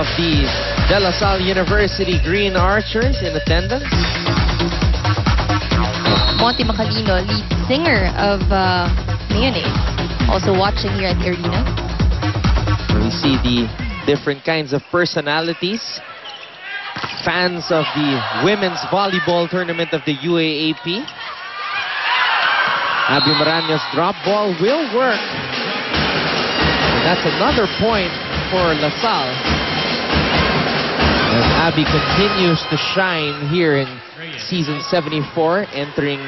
of the De La Salle University Green Archers in attendance. Monty Macalino, lead singer of Mayonnaise, also watching here at the arena. We see the different kinds of personalities, fans of the women's volleyball tournament of the UAAP. Abby Maranhio's drop ball will work. And that's another point for La Salle. As Abby continues to shine here in season 74, entering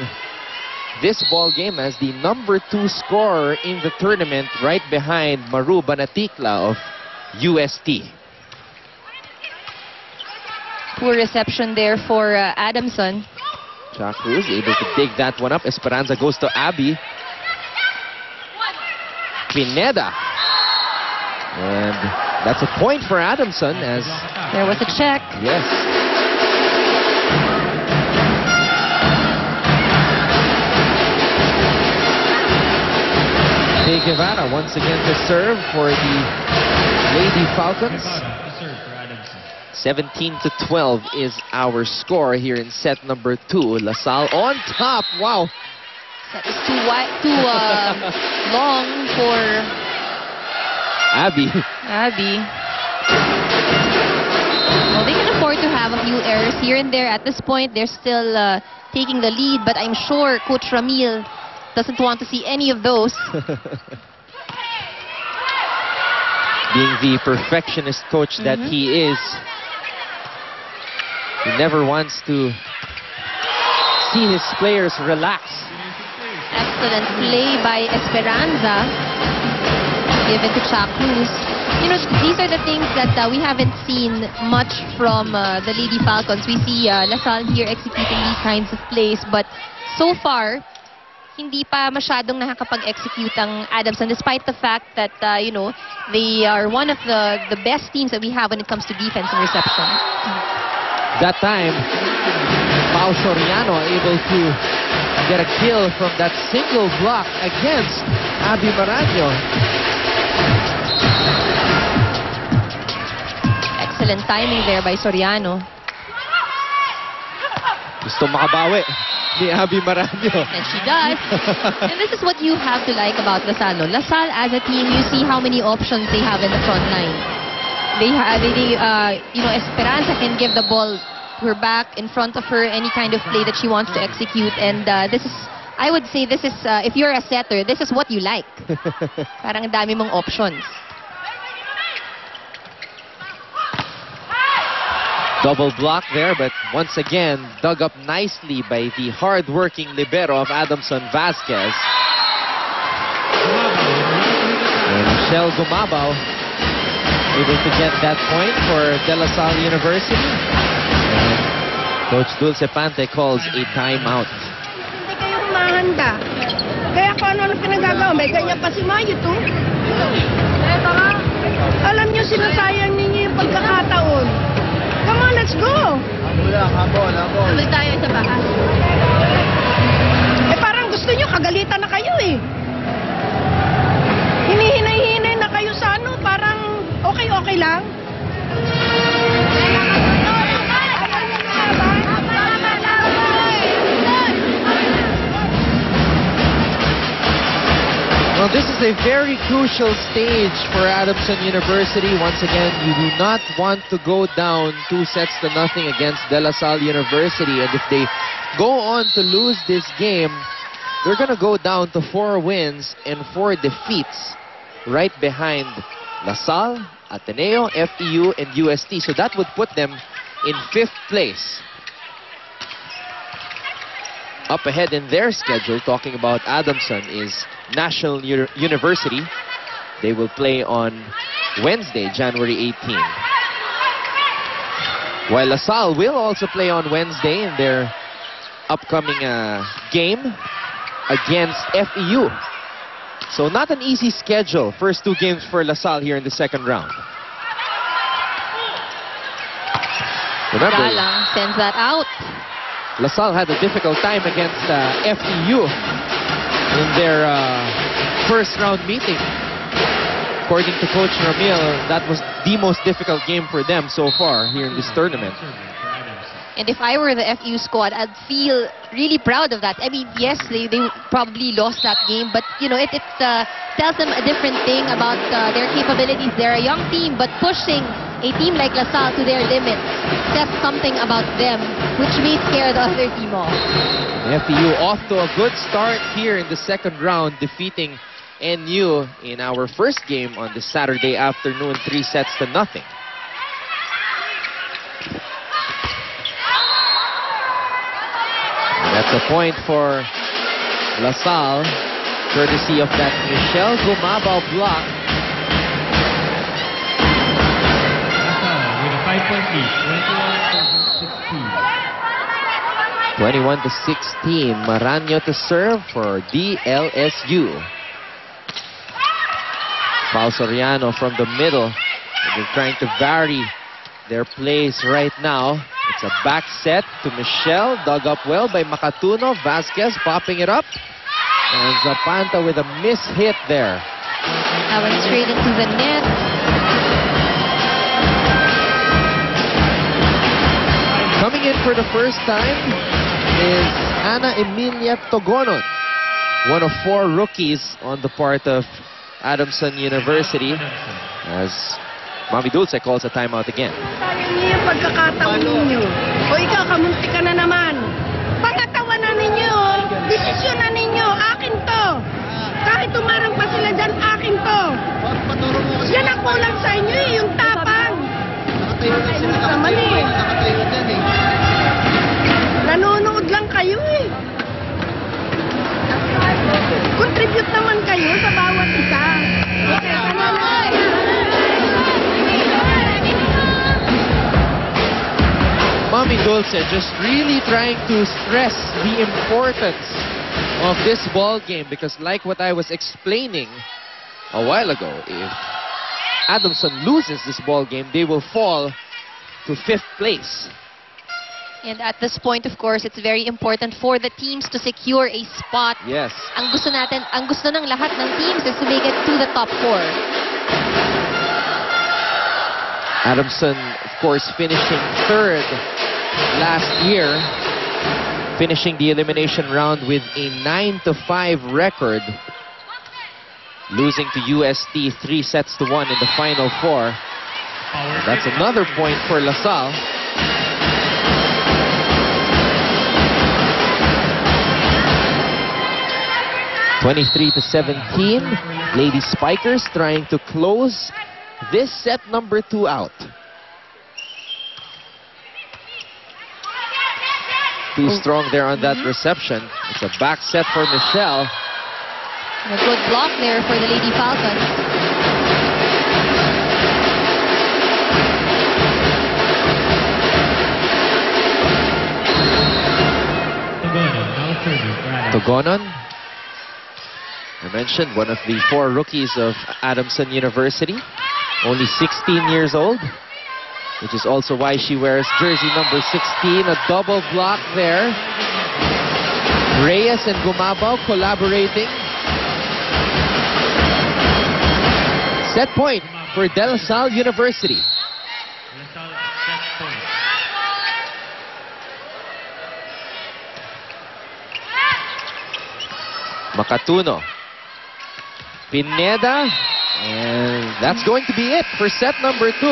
this ball game as the #2 scorer in the tournament, right behind Maru Banatikla of UST. Poor reception there for Adamson. Cha Cruz able to dig that one up. Esperanza goes to Abby. Pineda. And that's a point for Adamson as... There was a check. Yes. Jay Guevara once again to serve for the Lady Falcons. 17-12 is our score here in set #2. La Salle on top. Wow. That is too long for Abby. Well, they can afford to have a few errors here and there. At this point, they're still taking the lead, but I'm sure Coach Ramil doesn't want to see any of those. Being the perfectionist coach that he is, he never wants to see his players relax. Excellent play by Esperanza. Given to Cha Cruz. You know, these are the things that we haven't seen much from the Lady Falcons. We see La Salle here executing these kinds of plays, but so far, hindi pa masyadong nakakapag-execute ang Adamson, despite the fact that, you know, they are one of the best teams that we have when it comes to defense and reception. That time, Pao Soriano able to get a kill from that single block against Abby Maranhio. Excellent timing there by Soriano. Gusto makabawi ni Abby Maranhio. And she does. And this is what you have to like about La Salle. La Salle as a team, you see how many options they have in the front line. You know, Esperanza can give the ball to her back, in front of her, any kind of play that she wants to execute. And this is, I would say, this is, if you're a setter, this is what you like. Parang dami mong options. Double block there, but once again, dug up nicely by the hard-working libero of Adamson Vasquez. And Michelle Gumabaw able to get that point for De La Salle University. And Coach Dulce Pante calls a timeout. Hindi kayo humahanda. Kaya kung ano pinagagawa, may ganyan pa si Mayo to. Alam nyo, sinasayang ninyo yung pagkakataon. Come on, let's go! Habol tayo sa bahay. Eh parang gusto nyo, kagalitan na kayo eh. Hinihinay-hinay na kayo sa ano, parang okay lang. Well, this is a very crucial stage for Adamson University. Once again, you do not want to go down 2-0 against De La Salle University. And if they go on to lose this game, they're going to go down to 4 wins and 4 defeats, right behind La Salle, Ateneo, FEU, and UST. So that would put them in 5th place. Up ahead in their schedule, talking about Adamson, is National University. They will play on Wednesday, January 18. While La Salle will also play on Wednesday in their upcoming game against FEU. So not an easy schedule. First 2 games for La Salle here in the second round. Remember, Galang sends that out. La Salle had a difficult time against FEU in their first round meeting. according to Coach Ramil, that was the most difficult game for them so far here in this tournament. And if I were the FU squad, I'd feel really proud of that. I mean, yes, they probably lost that game, but you know, it tells them a different thing about their capabilities. They're a young team, but pushing a team like LaSalle to their limits says something about them, which may scare the other team off. FU off to a good start here in the second round, defeating NU in our first game on this Saturday afternoon, 3-0. That's a point for LaSalle, courtesy of that Michelle Gumabao block. With a 5-point lead, 21-16. Maranyo to serve for DLSU. Pao Soriano from the middle. They're trying to vary their plays right now. It's a back set to Michelle, dug up well by Makatuno. Vasquez popping it up. And Zapanta with a miss hit there. That went straight into the net. Coming in for the first time is Ana Emilia Togonon, one of 4 rookies on the part of Adamson University, as Mami Dulce calls a timeout again. Sayang niyo yung pagkakataon ninyo. O ikaw, kamunti ka na naman. Pangatawanan ninyo. Desisyon na ninyo. Akin to. Kahit tumarang pa sila dyan, akin to. Yan ang kulang sa inyo, yung tapang. Naman eh. Nanonood lang kayo eh. Contribute naman kayo sa bawat isa. Mami Dulce just really trying to stress the importance of this ball game, because like what I was explaining a while ago, if Adamson loses this ball game, they will fall to 5th place. And at this point, of course, it's very important for the teams to secure a spot. Yes. Ang gusto ng lahat ng teams is to make it to the top 4. Adamson, of course, finishing 3rd last year, finishing the elimination round with a 9-5 record, losing to UST 3-1 in the Final 4. And that's another point for LaSalle. (23-17). Lady Spikers trying to close this set number 2 out. Too strong there on that reception. It's a back set for Michelle. A good block there for the Lady Falcons. Togonon, I mentioned, one of the 4 rookies of Adamson University. Only 16 years old, which is also why she wears jersey number 16. A double block there. Reyes and Gumabao collaborating. Set point for De La Salle University. Makatuno. Pineda. And that's going to be it for set number 2.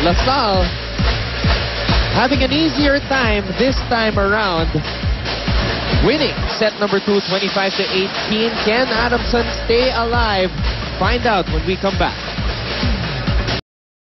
LaSalle having an easier time this time around, winning set number 2, 25-18. Can Adamson stay alive? Find out when we come back.